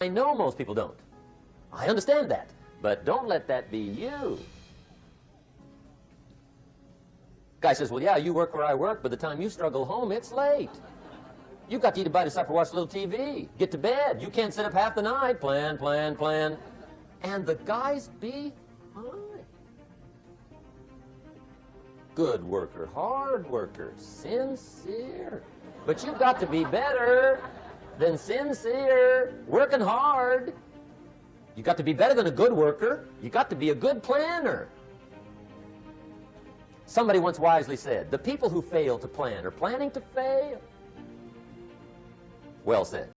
I know most people don't. I understand that. But don't let that be you. Guy says, well, yeah, you work where I work. By the time you struggle home, it's late. You got to eat a bite of supper, watch a little TV, get to bed. You can't sit up half the night. Plan, plan, plan. And the guy's behind. Good worker, hard worker, sincere. But you've got to be better than sincere, working hard. You got to be better than a good worker. You got to be a good planner. Somebody once wisely said, the people who fail to plan are planning to fail. Well said.